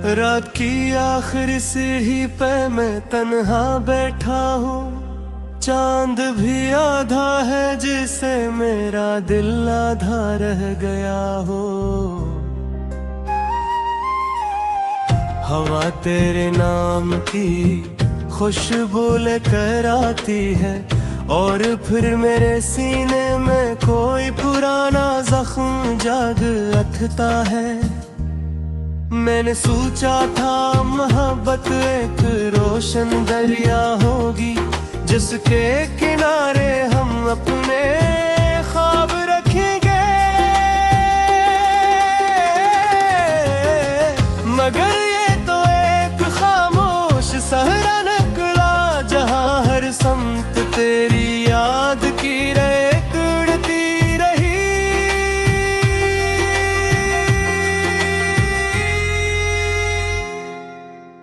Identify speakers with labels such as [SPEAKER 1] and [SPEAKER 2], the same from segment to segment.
[SPEAKER 1] रात की आखिर से ही पे मैं तन्हा बैठा हूँ। चांद भी आधा है जिसे मेरा दिल आधा रह गया हो। हवा तेरे नाम की खुशबू लेकर आती है और फिर मेरे सीने में कोई पुराना जख्म जाग उठता है। मैंने सोचा था मोहब्बत एक रोशन दरिया होगी जिसके किनारे हम अपने ख्वाब रखेंगे, मगर ये तो एक खामोश सहरा निकला जहां हर समत तेरी याद की रेत उड़ती रही।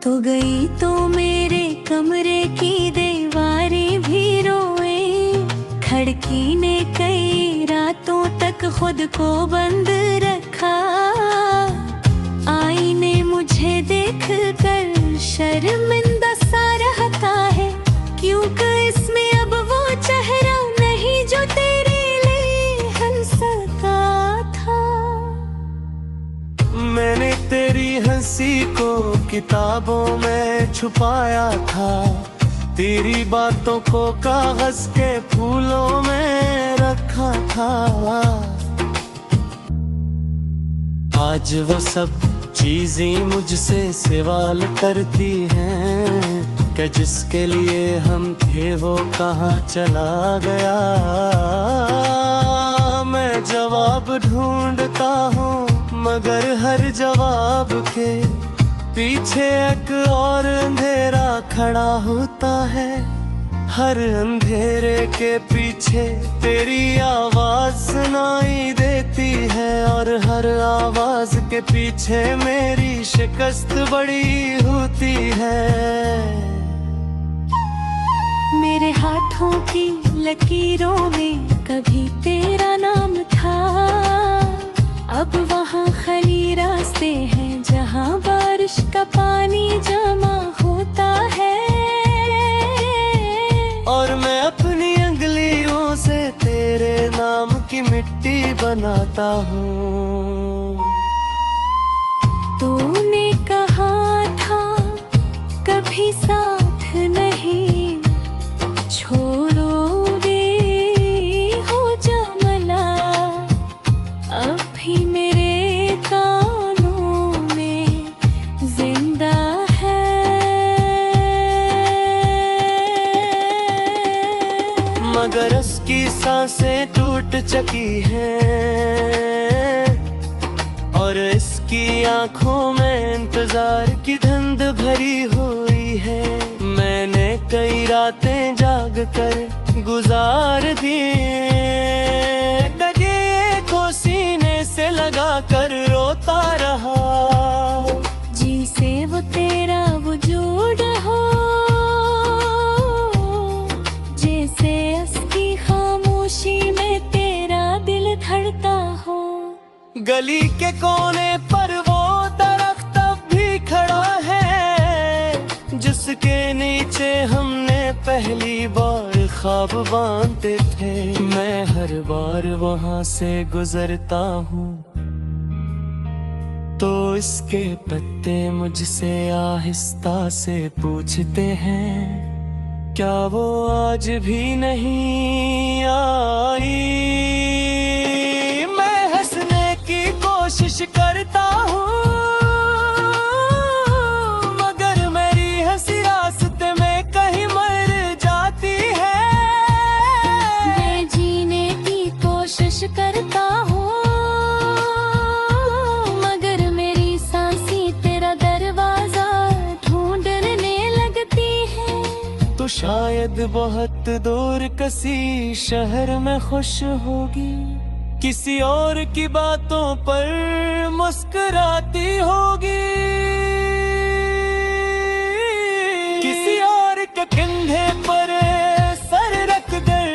[SPEAKER 2] तो गई तो मेरे कमरे की दीवारें भी रोए, खिड़की ने कई रातों तक खुद को बंद रखा। आईने मुझे देख कर शर्मिंदा सा रहता है, क्योंकि इसमें अब वो चेहरा नहीं जो तेरे लिए हंसता था।
[SPEAKER 1] मैंने तेरी हंसी को किताबों में छुपाया था, तेरी बातों को कागज के फूलों में रखा था। आज वो सब चीजें मुझसे सवाल करती हैं कि जिसके लिए हम थे वो कहाँ चला गया। मैं जवाब ढूंढता हूँ मगर हर जवाब के पीछे एक और अंधेरा खड़ा होता है। हर अंधेरे के पीछे तेरी आवाज सुनाई देती है और हर आवाज के पीछे मेरी शिकस्त बड़ी होती है।
[SPEAKER 2] मेरे हाथों की लकीरों में कभी तेरा नाम था, अब वहाँ खाली रास्ते हैं जहाँ बारिश का पानी जमा होता है।
[SPEAKER 1] और मैं अपनी अंगुलियों से तेरे नाम की मिट्टी बनाता हूँ।
[SPEAKER 2] तूने कहा था कभी साथ नहीं छोड़ोगे हो जमला, अभी मेरे कानों में जिंदा है।
[SPEAKER 1] मगर उसकी सांसें टूट चुकी हैं और इसकी आंखों में इंतजार की धुंध भरी हुई है। मैंने कई रातें जाग कर गुजार दी, डगे को सीने से लगा कर रोता रहा।
[SPEAKER 2] जी से वो तेरा वजूद हो, जैसे उसकी खामोशी में तेरा दिल धड़ता हो।
[SPEAKER 1] गली के कोने पर वो दरख्त अब भी खड़ा है जिसके नीचे हमने पहली बार ख्वाब बांधते थे। मैं हर बार वहां से गुजरता हूँ तो इसके पत्ते मुझसे आहिस्ता से पूछते हैं, क्या वो आज भी नहीं आई। मैं हंसने की कोशिश करता हूँ मगर मेरी हंसी रास्ते में कहीं मर जाती है।
[SPEAKER 2] मैं जीने की कोशिश करता हूँ मगर मेरी सांसें तेरा दरवाजा ढूंढने लगती है।
[SPEAKER 1] तो शायद बहुत दूर किसी शहर में खुश होगी किसी और की बातों पर मुस्कुराती होगी, किसी और के कंधे पर सर रख कर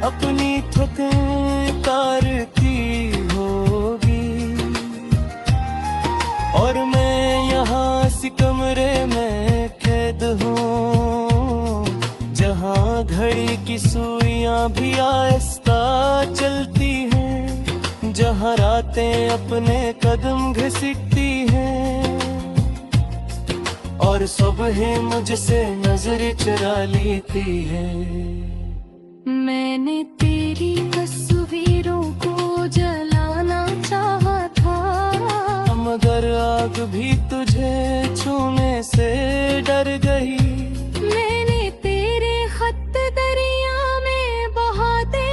[SPEAKER 1] अपनी थकन उतारती होगी। और मैं यहाँ इस कमरे में कैद हूँ, जहाँ घड़ी की सुइयां भी आहिस्ता चलती हैं, जहाँ रातें अपने कदम घसीटती हैं, और सुबह मुझसे नजर चुरा लेती है।
[SPEAKER 2] मैंने तेरी तस्वीरों को जलाना चाहा था,
[SPEAKER 1] मगर आग भी तुझे छूने से डर गई।
[SPEAKER 2] मैंने तेरे खत दरिया में बहा दे,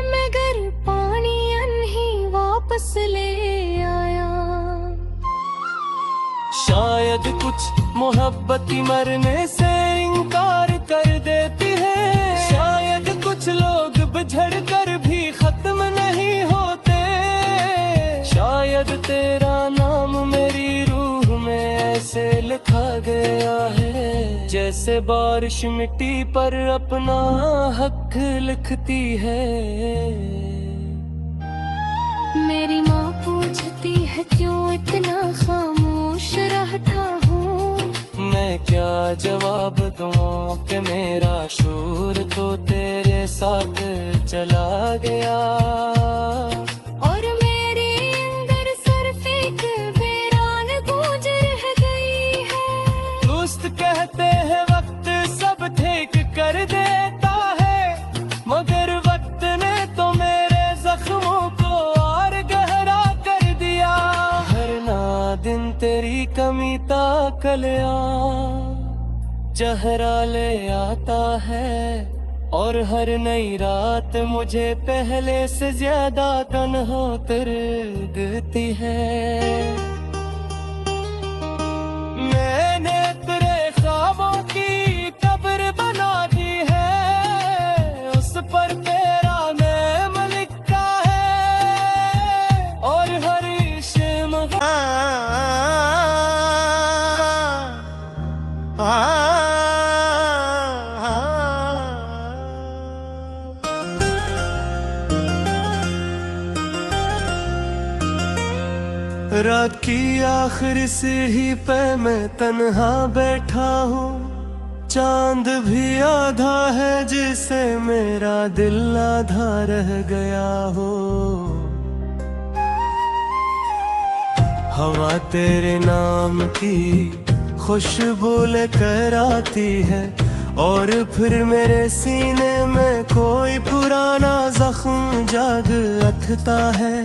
[SPEAKER 2] मगर पानी नहीं वापस ले आया।
[SPEAKER 1] शायद कुछ मोहब्बत मरने से इनकार कर देती है, शायद कुछ लोग बिछड़ कर भी खत्म नहीं होते, शायद तेरा नाम मेरी रूह में ऐसे लिखा गया है, जैसे बारिश मिट्टी पर अपना हक लिखती है।
[SPEAKER 2] मेरी माँ पूछती है क्यों इतना खामोश रहता हूँ,
[SPEAKER 1] मैं क्या जवाब दूँ कि मेरा शूर तो तेरे साथ चला गया।
[SPEAKER 2] और मेरे अंदर सिर्फ एक वीरान गूंज रह गई है।
[SPEAKER 1] दोस्त कहते हैं वक्त सब ठीक कर देता है, मगर वक्त ने तो मेरे जख्मों को और गहरा कर दिया। हर ना दिन तेरी कमी ताकलिया जहरा ले आता है, और हर नई रात मुझे पहले से ज्यादा तन्हा कर देती है। मैंने तेरे ख्वाबों की कब्र बना दी है, उस पर तेरा नाम लिखा है, और हर शम रात की आखिरी सीढ़ी पे मैं तन्हा बैठा हूँ, चांद भी आधा है जिसे मेरा दिल आधा रह गया हो। हवा तेरे नाम की खुशबू लेकर आती है, और फिर मेरे सीने में कोई पुराना जख्म जाग उठता है।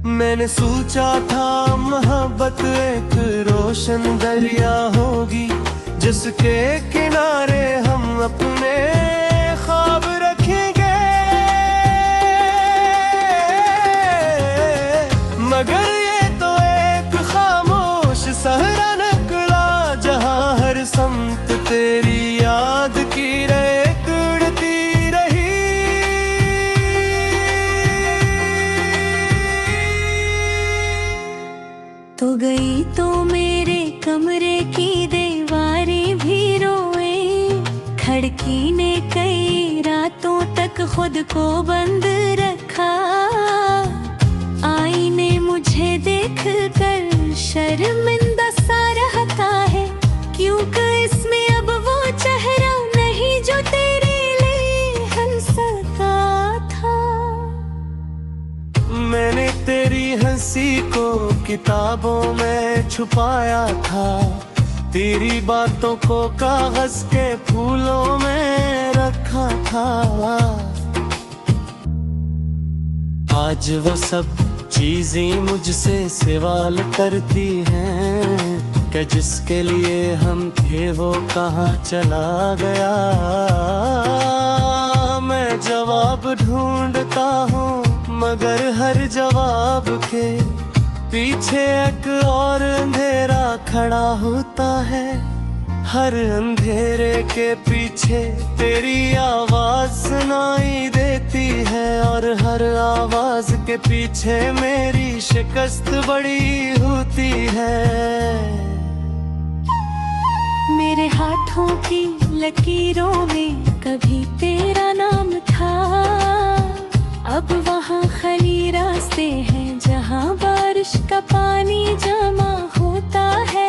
[SPEAKER 1] मैंने सोचा था मोहब्बत एक रोशन दरिया होगी, जिसके किनारे हम अपने ख्वाब रखेंगे, मगर ये तो एक खामोश सहरा निकला, जहाँ हर समत तेरी याद की रेख उड़ती रही।
[SPEAKER 2] तो गई तो मेरे कमरे की दीवारें भी रोए, खिड़की ने कई रातों तक खुद को बंद रखा। आईने मुझे देख कर शर्मिंदा सा रहता है, क्योंकि इसमें अब वो चेहरा नहीं जो तेरे लिए हंसता था।
[SPEAKER 1] मैंने तेरी हंसी को किताबों में छुपाया था, तेरी बातों को कागज के फूलों में रखा था। आज वो सब चीजें मुझसे सवाल करती हैं कि जिसके लिए हम थे वो कहाँ चला गया। मैं जवाब ढूंढता हूँ मगर हर जवाब के पीछे एक और अंधेरा खड़ा होता है। हर अंधेरे के पीछे तेरी आवाज सुनाई देती है, और हर आवाज के पीछे मेरी शिकस्त बड़ी होती है।
[SPEAKER 2] मेरे हाथों की लकीरों में कभी तेरा नाम था, अब वहाँ खाली रास्ते हैं जहाँ बारिश का पानी जमा होता है।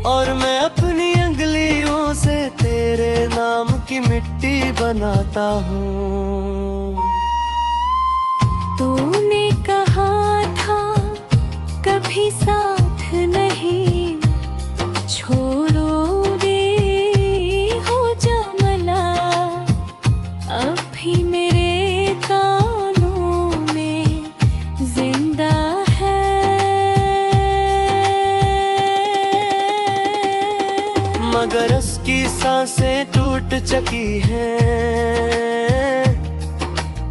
[SPEAKER 1] और मैं अपनी अंगलियों से तेरे नाम की मिट्टी बनाता हूँ।
[SPEAKER 2] तूने कहा था कभी साथ नहीं छोड़ोगे, हो जमला अब भी मेरे कानों में जिंदा है।
[SPEAKER 1] मगर उसकी सांसें टूट चुकी हैं,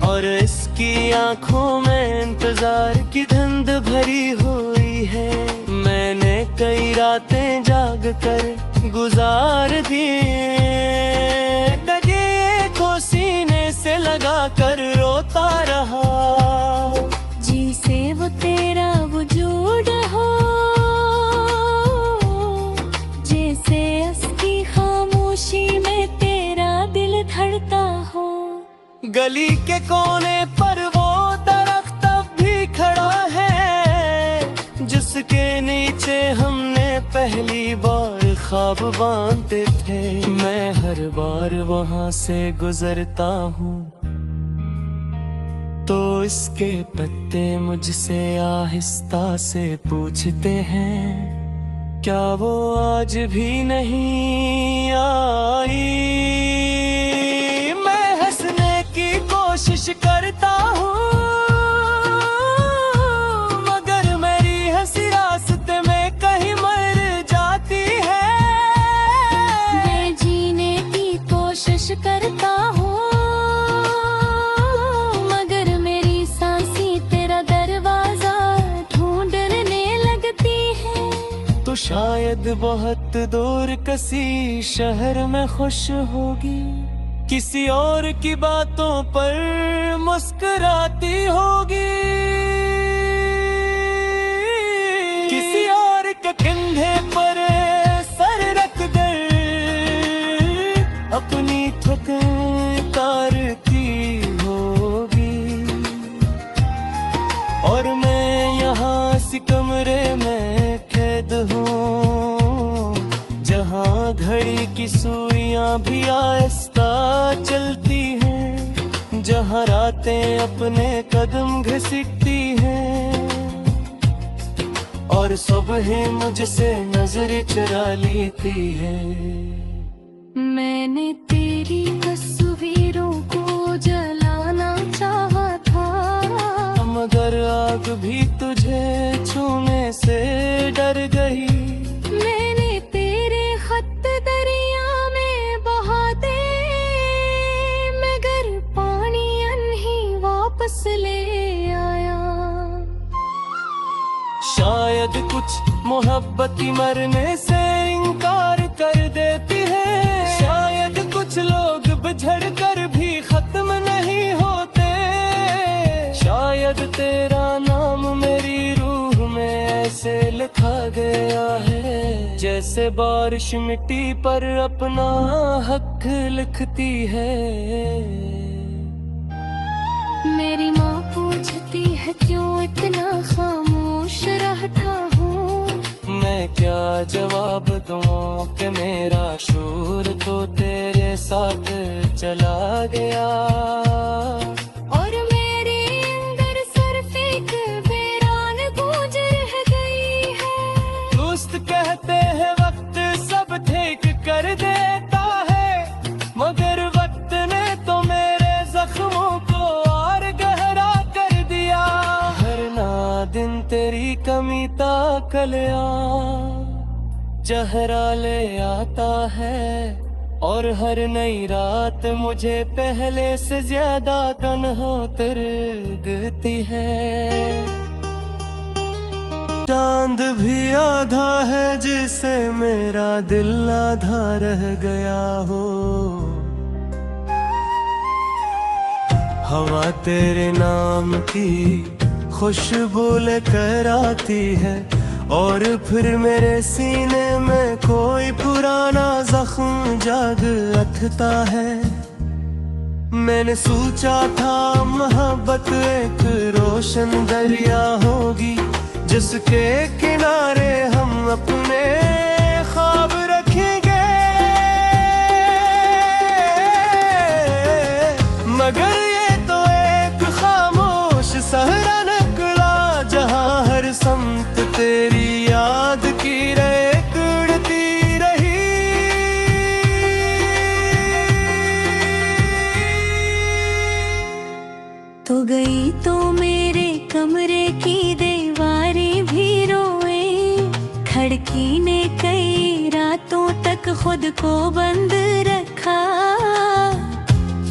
[SPEAKER 1] और इसकी आंखों में इंतजार की धुंध भरी हुई है। मैंने कई रातें जाग कर गुजार दी, लगे को सीने से लगा कर रोता रहा।
[SPEAKER 2] जी से वो तेरा वजूद हो, जैसे उसकी खामोशी में तेरा दिल धड़ता हो।
[SPEAKER 1] गली के कोने पर वो दरख्त अब भी खड़ा है, जिसके नीचे हमने पहली बार ख्वाब बांधे थे। मैं हर बार वहां से गुजरता हूँ तो इसके पत्ते मुझसे आहिस्ता से पूछते हैं, क्या वो आज भी नहीं आई। कोशिश करता हूँ मगर मेरी हंसी रास्ते में कहीं मर जाती है।
[SPEAKER 2] मैं जीने की कोशिश करता हूँ मगर मेरी सांसें तेरा दरवाजा ढूंढने लगती है।
[SPEAKER 1] तो शायद बहुत दूर किसी शहर में खुश होगी, किसी और की बातों पर मुस्कुराती होगी, किसी और के कंधे पर सर रख कर अपनी थकान उतारती होगी। और मैं यहाँ इस कमरे में कैद हूँ, जहाँ घड़ी की सुइयां भी आहिस्ता चलती हैं, जहाँ रातें अपने कदम घसीटती हैं, और सुबह मुझसे नजर चुरा लेती है।
[SPEAKER 2] मैंने तेरी तस्वीरों को जलाना चाहा था,
[SPEAKER 1] मगर आग भी तुझे छूने से डर गई।
[SPEAKER 2] मैंने तेरे खत दरिया में बहा दे, मगर पानी नहीं वापस ले आया।
[SPEAKER 1] शायद कुछ मोहब्बती मरने से इनकार कर देती है, शायद कुछ लोग बिछड़ कर भी खत्म नहीं होते। शायद तेरा नाम मेरी रूह में ऐसे लिखा गया है, जैसे बारिश मिट्टी पर अपना हक लिखती है।
[SPEAKER 2] मेरी माँ पूछती है क्यों इतना खामोश रहता हूँ,
[SPEAKER 1] मैं क्या जवाब दूँ कि मेरा शूर तो तेरे साथ चला गया।
[SPEAKER 2] और मेरे अंदर सिर्फ एक वीरान गूंज रह गई है।
[SPEAKER 1] दोस्त कहते हैं वक्त सब ठीक कर देता है, मगर वक्त ने तो मेरे जख्मों को और गहरा कर दिया। हर ना दिन तेरी कमी ताकलिया जहरा ले आता है, और हर नई रात मुझे पहले से ज्यादा तन्हा कर देती है। चांद भी आधा है जिसे मेरा दिल आधा रह गया हो। हवा तेरे नाम की खुशबू लेकर आती है और फिर मेरे सीने में कोई पुराना जख्म जाग उठता है। मैंने सोचा था मोहब्बत एक रोशन दरिया होगी जिसके किनारे हम अपने ख्वाब रखेंगे, मगर ये तो एक खामोश सहरा निकला जहां हर समत तेरी याद की रेत उड़ती रही।
[SPEAKER 2] तो गई तो मेरे कमरे की दीवारें भी रोए, खिड़की ने कई रातों तक खुद को बंद रखा।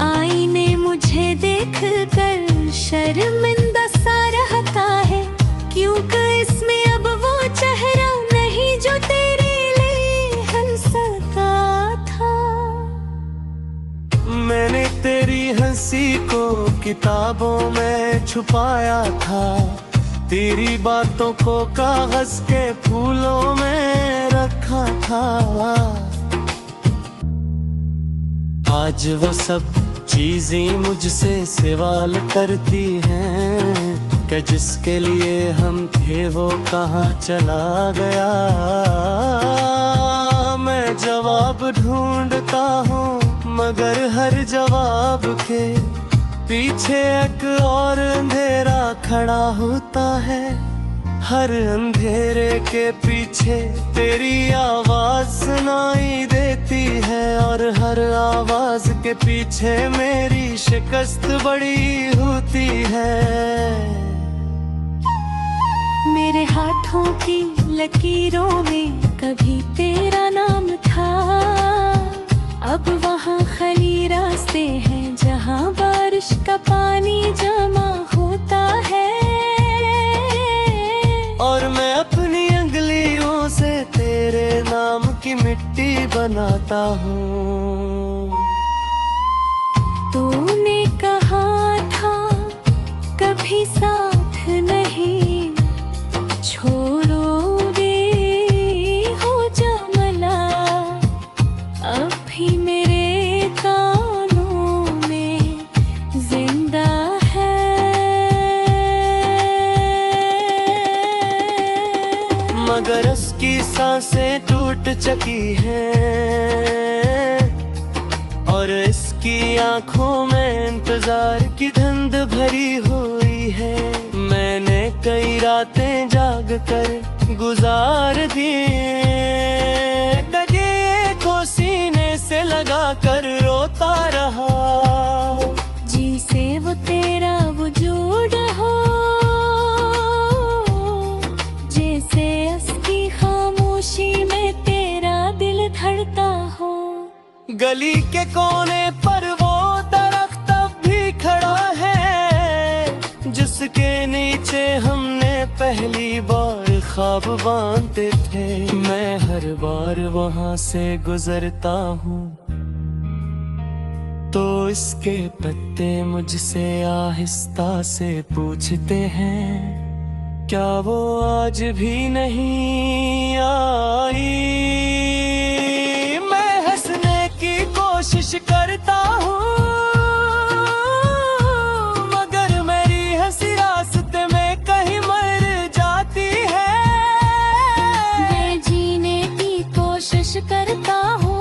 [SPEAKER 2] आईने मुझे देख कर शर्मिंदा सा रहता है, क्योंकि इसमें अब वो चेहरा नहीं जो तेरे लिए हंसता था।
[SPEAKER 1] मैंने तेरी हंसी को किताबों में छुपाया था, तेरी बातों को कागज के फूलों में रखा था। आज वो सब चीजें मुझसे सवाल करती हैं कि जिसके लिए हम थे वो कहाँ चला गया। मैं जवाब ढूंढता हूँ मगर हर जवाब के पीछे एक और अंधेरा खड़ा होता है। हर अंधेरे के पीछे तेरी आवाज सुनाई देती है और हर आवाज के पीछे मेरी शिकस्त बड़ी होती है।
[SPEAKER 2] मेरे हाथों की लकीरों में कभी तेरा नाम था, अब वहाँ खाली रास्ते हैं जहाँ बारिश का पानी जमा होता है।
[SPEAKER 1] और मैं अपनी अंगलियों से तेरे नाम की मिट्टी बनाता हूँ।
[SPEAKER 2] तूने कहा था कभी साथ नहीं छोड़ोगे हो जमला, अब भी मेरे कानों में जिंदा है।
[SPEAKER 1] मगर उसकी सांसें टूट चुकी हैं और इसकी आंखों में इंतजार की धुंध भरी हुई है। मैंने कई रातें जाग कर गुजार दी, कजे को सीने से लगा कर रोता रहा।
[SPEAKER 2] जी से वो तेरा वजूद हो, जैसे उसकी खामोशी में तेरा दिल धड़ता हो।
[SPEAKER 1] गली के कोने पर वो दरख्त अब भी खड़ा है जिसके नीचे हमने पहली बार ख्वाब बांधे थे। मैं हर बार वहां से गुजरता हूँ तो इसके पत्ते मुझसे आहिस्ता से पूछते हैं, क्या वो आज भी नहीं आई। मैं हंसने की कोशिश करता हूँ मगर मेरी हंसी रास्ते में कहीं मर जाती है।
[SPEAKER 2] मैं जीने की कोशिश करता हूँ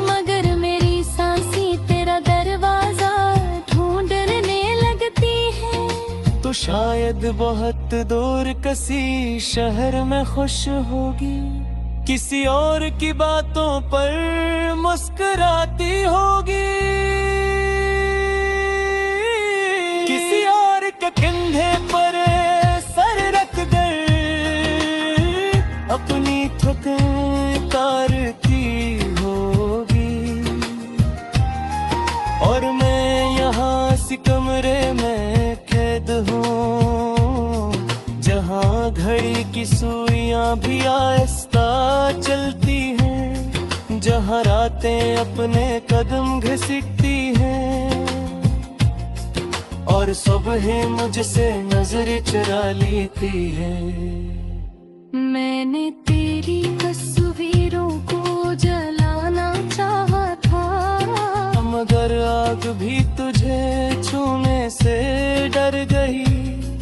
[SPEAKER 2] मगर मेरी सांसें तेरा दरवाजा ढूंढने लगती है।
[SPEAKER 1] तो शायद बहुत दूर किसी शहर में खुश होगी, किसी और की बातों पर मुस्कुराती होगी, किसी और के कंधे पर सर रख कर अपनी थकान उतारती होगी। और मैं यहाँ इस कमरे में कैद हूँ अपने कदम घसीटती हैं और सुबह मुझसे नजर चुरा लेती है।
[SPEAKER 2] मैंने तेरी तस्वीरों को जलाना चाहा था,
[SPEAKER 1] मगर आग भी तुझे छूने से डर गई।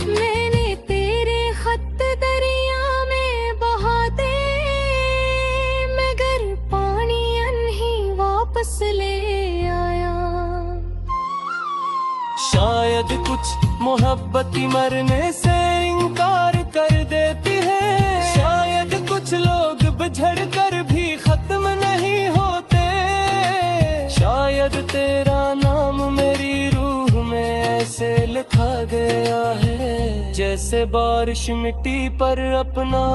[SPEAKER 2] मैंने तेरे खत दरिया में बहा दे, मगर पानी नहीं वापस ले आया।
[SPEAKER 1] शायद कुछ मोहब्बती मरने से इनकार कर देती है, शायद कुछ लोग बिछड़ कर भी खत्म नहीं होते, शायद तेरा नाम मेरी रूह में ऐसे लिखा गया है जैसे बारिश मिट्टी पर अपना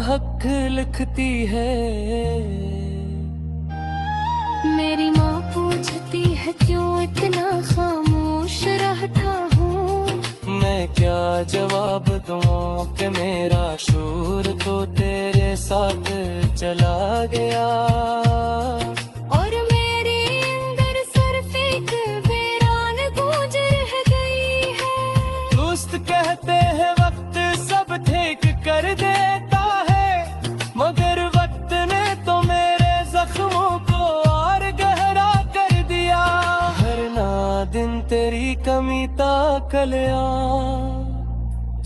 [SPEAKER 1] हक लिखती है।
[SPEAKER 2] मेरी माँ पूछती है क्यों इतना खामोश रहता हूँ,
[SPEAKER 1] मैं क्या जवाब दूँ कि मेरा शूर तो तेरे साथ चला गया।
[SPEAKER 2] और मेरे अंदर सिर्फ एक वीरान गूंज रह गई है।
[SPEAKER 1] दोस्त कहते हैं वक्त सब ठीक कर देता है, मगर वक्त ने तो मेरे जख्मों को और गहरा कर दिया। हर ना दिन तेरी कमी ताकलिया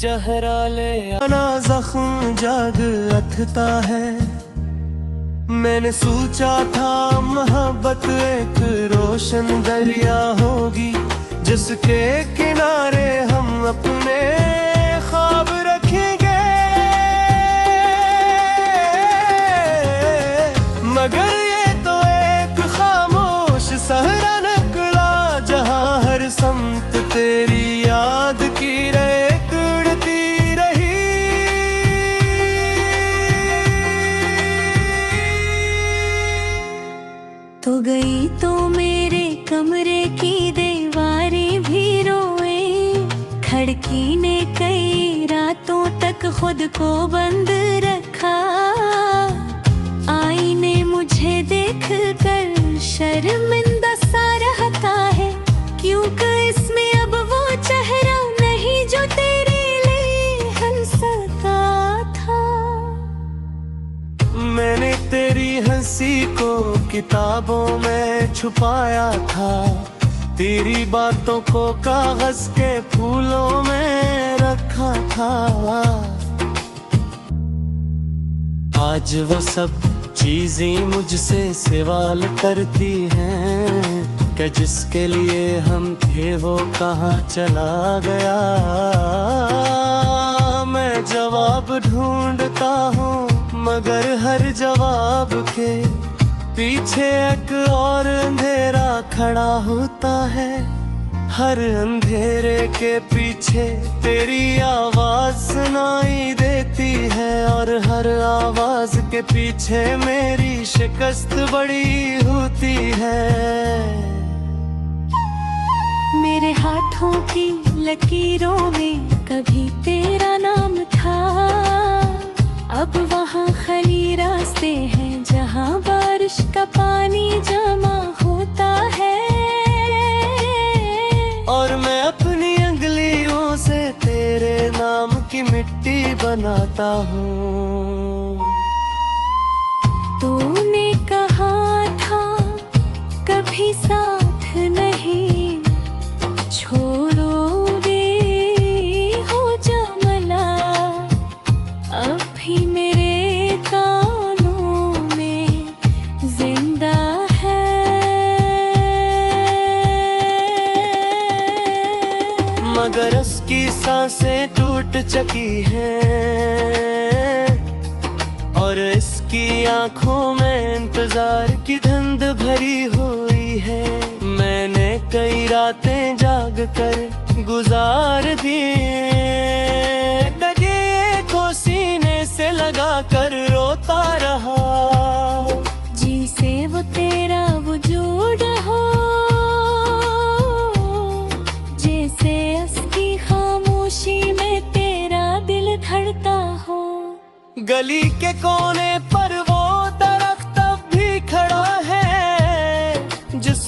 [SPEAKER 1] जहरा ले ना जख्म जाग अथता है। मैंने सोचा था मोहब्बत एक रोशन दरिया होगी जिसके किनारे हम अपने ख्वाब रखेंगे, मगर ये तो एक खामोश सहरा निकला जहां हर समत तेरी याद की रेत उड़ती रही।
[SPEAKER 2] तो गई तो मेरे कमरे की दीवारें भी रोए, खिड़की ने कई रातों तक खुद को बंद रखा। आईने मुझे देख कर शर्मिंदा सा रहता है, क्योंकि इसमें अब वो चेहरा नहीं जो तेरे लिए हंसता था।
[SPEAKER 1] मैंने तेरी हंसी को किताबों में छुपाया था, तेरी बातों को कागज के फूलों में रखा था। आज वो सब चीजें मुझसे सवाल करती हैं कि जिसके लिए हम थे वो कहाँ चला गया। मैं जवाब ढूंढता हूँ मगर हर जवाब के पीछे एक और अंधेरा खड़ा होता है। हर अंधेरे के पीछे तेरी आवाज सुनाई देती है और हर आवाज के पीछे मेरी शिकस्त बड़ी होती है।
[SPEAKER 2] मेरे हाथों की लकीरों में कभी तेरा नाम था, अब वहाँ खाली रास्ते हैं जहाँ बारिश का पानी जमा होता है।
[SPEAKER 1] और मैं अपनी अंगलियों से तेरे नाम की मिट्टी बनाता हूँ।
[SPEAKER 2] तूने कहा था कभी साथ नहीं छोड़ोगे हो जमला, अभी मेरे कानों में जिंदा है।
[SPEAKER 1] मगर उसकी सांसें टूट चुकी हैं और इसकी आंखों में इंतजार की धुंध भरी हुई है। मैंने कई रातें जाग कर गुजार दी, डगे को सीने से लगा कर रोता रहा।
[SPEAKER 2] जी से वो तेरा वजूद हो, जैसे उसकी खामोशी में तेरा दिल धड़ता हो।
[SPEAKER 1] गली के कोने पर वो दरख्त अब भी खड़ा है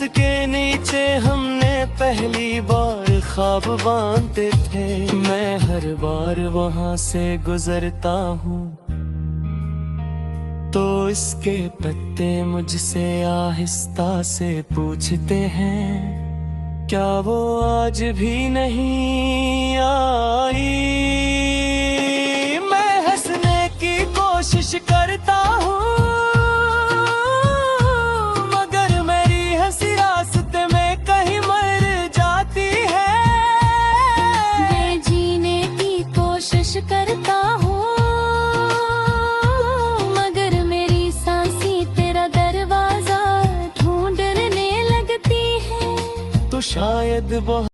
[SPEAKER 1] जिसके नीचे हमने पहली बार ख्वाब बांधते थे। मैं हर बार वहां से गुजरता हूँ तो इसके पत्ते मुझसे आहिस्ता से पूछते हैं, क्या वो आज भी नहीं आई। मैं हंसने की कोशिश करता हूँ मगर मेरी हंसी रास्ते में कहीं मर जाती है।
[SPEAKER 2] मैं जीने की कोशिश करता हूँ मगर मेरी सांसें तेरा दरवाजा ढूंढने लगती है।
[SPEAKER 1] तो शायद बहुत